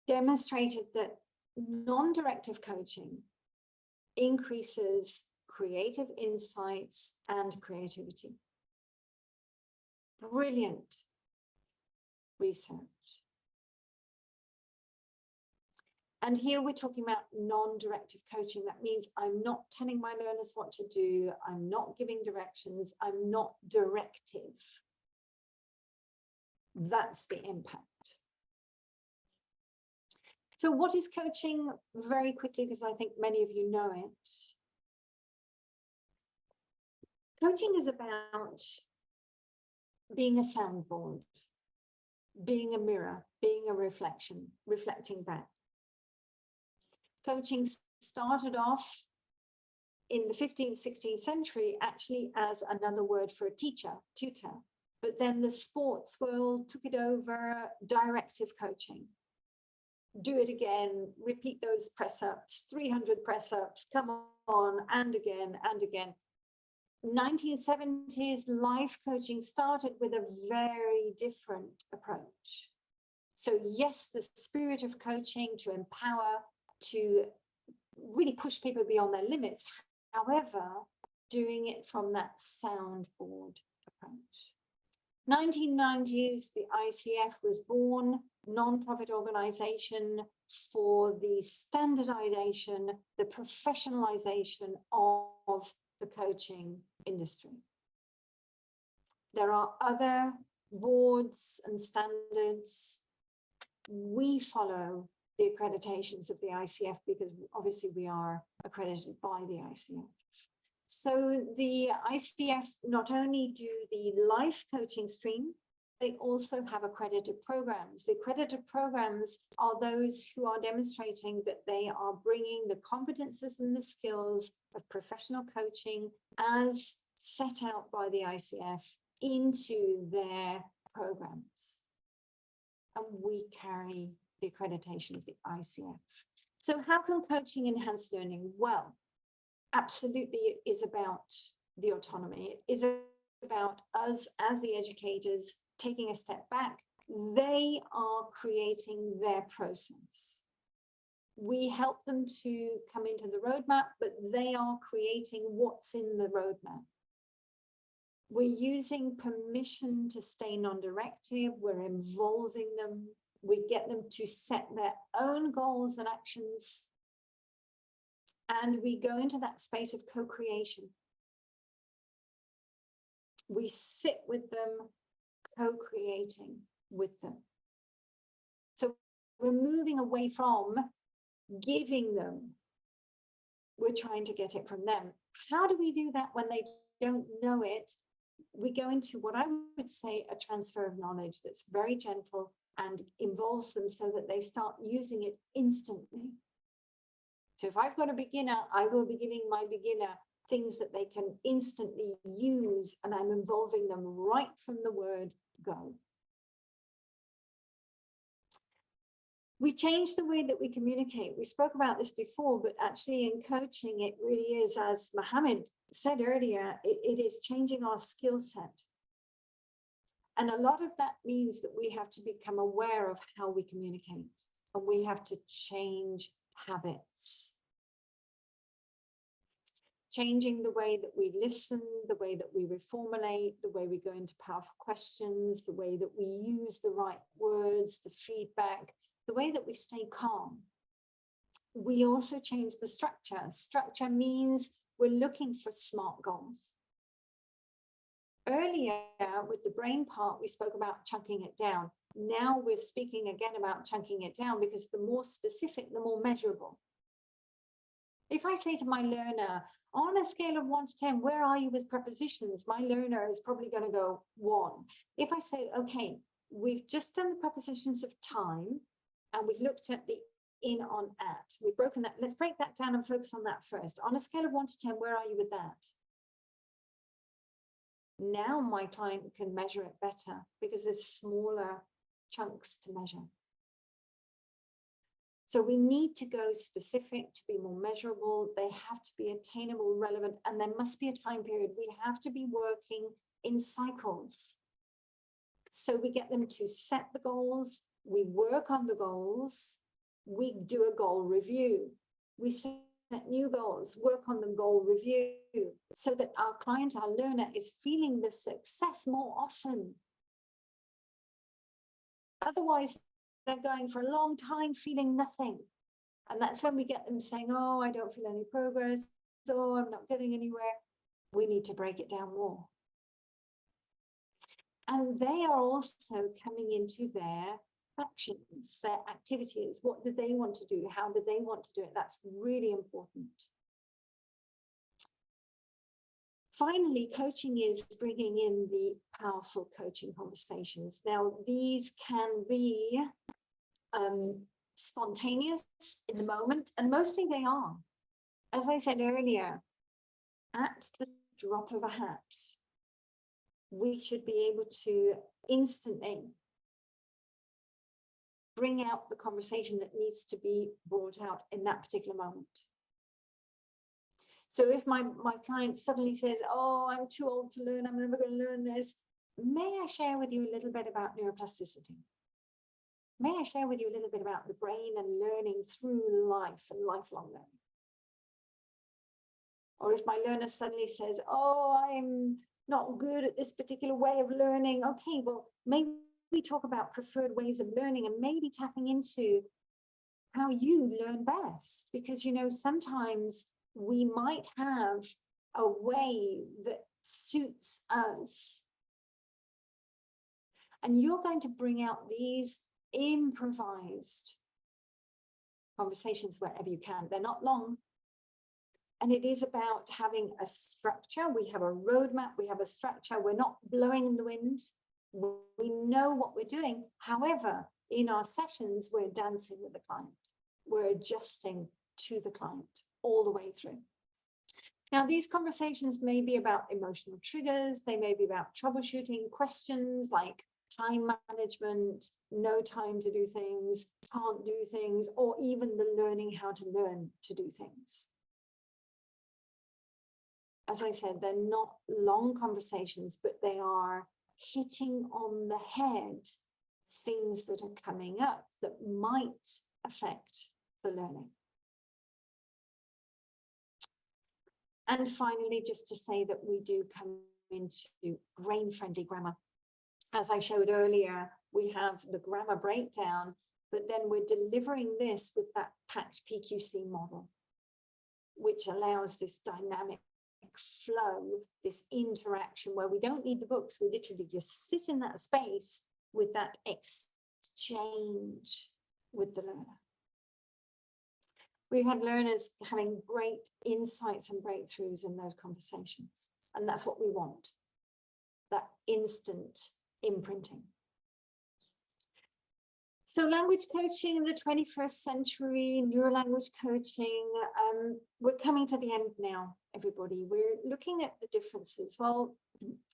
demonstrated that non-directive coaching increases creative insights and creativity. Brilliant research. And here we're talking about non-directive coaching. That means I'm not telling my learners what to do. I'm not giving directions. I'm not directive. That's the impact. So what is coaching? Very quickly, because I think many of you know it. Coaching is about being a soundboard, being a mirror, being a reflection, reflecting back. Coaching started off in the 15th, 16th century actually as another word for a teacher, tutor. But then the sports world took it over, directive coaching. Do it again, repeat those press-ups, 300 press-ups, come on, and again, and again. 1970s life coaching started with a very different approach. So yes, the spirit of coaching to empower, to really push people beyond their limits. However, doing it from that soundboard approach. 1990s, the ICF was born, non-profit organization for the standardization, the professionalization of the coaching industry. There are other boards and standards. We follow the accreditations of the ICF because obviously we are accredited by the ICF. So the ICF not only do the life coaching stream, they also have accredited programs. The accredited programs are those who are demonstrating that they are bringing the competences and the skills of professional coaching as set out by the ICF into their programs. And we carry the accreditation of the ICF. So how can coaching enhance learning? Well, absolutely, it is about the autonomy. It is about us as the educators taking a step back. They are creating their process. We help them to come into the roadmap, but they are creating what's in the roadmap. We're using permission to stay non-directive. We're involving them. We get them to set their own goals and actions. And we go into that space of co-creation. We sit with them, co-creating with them. So we're moving away from giving them. We're trying to get it from them. How do we do that when they don't know it? We go into what I would say a transfer of knowledge that's very gentle and involves them so that they start using it instantly. So if I've got a beginner, I will be giving my beginner things that they can instantly use, and I'm involving them right from the word go. We change the way that we communicate. We spoke about this before, but actually in coaching, it really is, as Mohammed said earlier, it is changing our skill set. And a lot of that means that we have to become aware of how we communicate, and we have to change habits. Changing the way that we listen, the way that we reformulate, the way we go into powerful questions, the way that we use the right words, the feedback, the way that we stay calm. We also change the structure. Structure means we're looking for SMART goals. Earlier with the brain part, we spoke about chunking it down. Now we're speaking again about chunking it down, because the more specific, the more measurable. If I say to my learner, on a scale of 1 to 10, where are you with prepositions? My learner is probably going to go 1. If I say, okay, we've just done the prepositions of time, and we've looked at the in, on, at. We've broken that. Let's break that down and focus on that first. On a scale of 1 to 10, where are you with that? Now my client can measure it better, because there's smaller chunks to measure. So we need to go specific to be more measurable. They have to be attainable, relevant, and there must be a time period. We have to be working in cycles. So we get them to set the goals, we work on the goals, we do a goal review, we set new goals, work on them, goal review, so that our client, our learner, is feeling the success more often. Otherwise, they're going for a long time feeling nothing. And that's when we get them saying, oh, I don't feel any progress. Oh, I'm not getting anywhere. We need to break it down more. And they are also coming into their actions, their activities. What do they want to do? How do they want to do it? That's really important. Finally, coaching is bringing in the powerful coaching conversations. Now, these can be spontaneous in the moment, and mostly they are. As I said earlier, at the drop of a hat, we should be able to instantly bring out the conversation that needs to be brought out in that particular moment. So if my client suddenly says, oh, I'm too old to learn, I'm never going to learn this, may I share with you a little bit about neuroplasticity? May I share with you a little bit about the brain and learning through life and lifelong learning? Or if my learner suddenly says, oh, I'm not good at this particular way of learning, okay, well, maybe we talk about preferred ways of learning and maybe tapping into how you learn best. Because, you know, sometimes we might have a way that suits us. And you're going to bring out these improvised conversations wherever you can. They're not long. And it is about having a structure. We have a roadmap, we have a structure. We're not blowing in the wind. We know what we're doing. However, in our sessions, we're dancing with the client. We're adjusting to the client all the way through. Now, these conversations may be about emotional triggers, they may be about troubleshooting questions like time management, no time to do things, can't do things, or even the learning how to learn to do things. As I said, they're not long conversations, but they are hitting on the head things that are coming up that might affect the learning. And finally, just to say that we do come into brain-friendly grammar. As I showed earlier, we have the grammar breakdown, but then we're delivering this with that packed PQC model, which allows this dynamic flow, this interaction where we don't need the books, we literally just sit in that space with that exchange with the learner. We've had learners having great insights and breakthroughs in those conversations, and that's what we want, that instant imprinting. So language coaching in the 21st century, neurolanguage coaching, we're coming to the end now, everybody. We're looking at the differences. Well,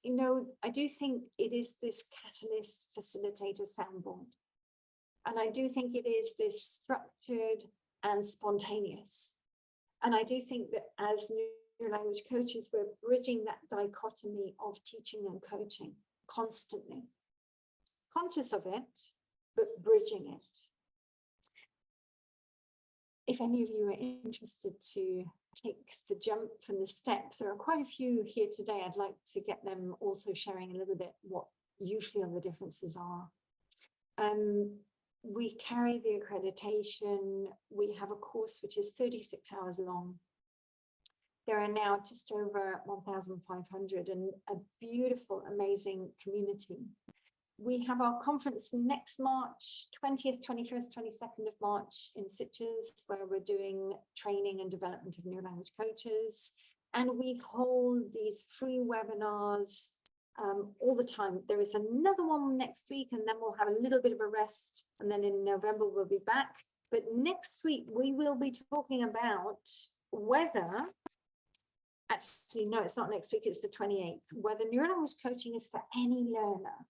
you know, I do think it is this catalyst facilitator soundboard. And I do think it is this structured and spontaneous. And I do think that as neurolanguage coaches, we're bridging that dichotomy of teaching and coaching constantly, conscious of it, but bridging it. If any of you are interested to take the jump from the steps, there are quite a few here today. I'd like to get them also sharing a little bit what you feel the differences are. We carry the accreditation. We have a course which is 36 hours long. There are now just over 1,500 and a beautiful, amazing community. We have our conference next March, 20th, 21st, 22nd of March in Sitges, where we're doing training and development of neurolanguage coaches. And we hold these free webinars all the time. There is another one next week, and then we'll have a little bit of a rest. And then in November, we'll be back. But next week, we will be talking about whether, actually, no, it's not next week, it's the 28th, whether neurolanguage coaching is for any learner.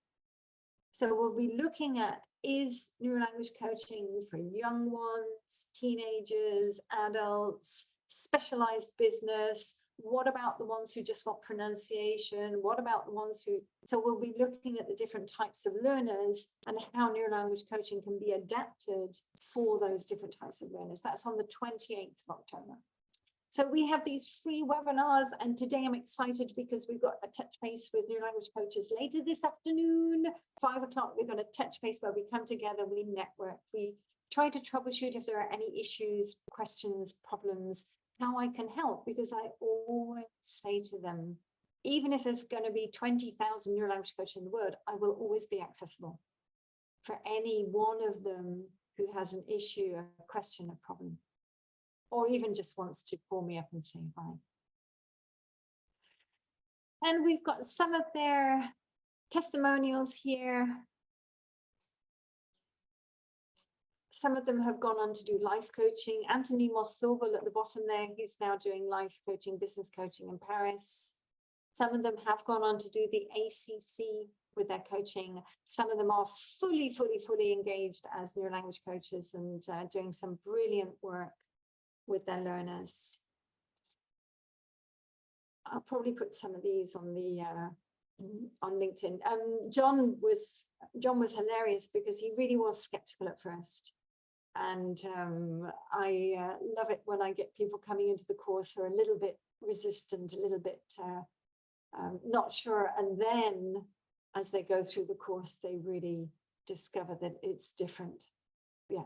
So we'll be looking at, is neurolanguage coaching for young ones, teenagers, adults, specialized business? What about the ones who just want pronunciation? What about the ones who, so we'll be looking at the different types of learners and how neurolanguage coaching can be adapted for those different types of learners. That's on the 28th of October. So we have these free webinars, and today I'm excited because we've got a touch base with neurolanguage coaches later this afternoon, 5 o'clock. We're going to touch base where we come together, we network, we try to troubleshoot if there are any issues, questions, problems, how I can help, because I always say to them, even if there's going to be 20,000 neurolanguage coaches in the world, I will always be accessible for any one of them who has an issue, a question, a problem, or even just wants to call me up and say hi. And we've got some of their testimonials here. Some of them have gone on to do life coaching. Anthony Moss-Sobel at the bottom there, he's now doing life coaching, business coaching in Paris. Some of them have gone on to do the ACC with their coaching. Some of them are fully engaged as neurolanguage coaches and doing some brilliant work with their learners. I'll probably put some of these on the on LinkedIn. John was hilarious because he really was skeptical at first, and I love it when I get people coming into the course who are a little bit resistant, a little bit not sure, and then as they go through the course, they really discover that it's different. Yeah,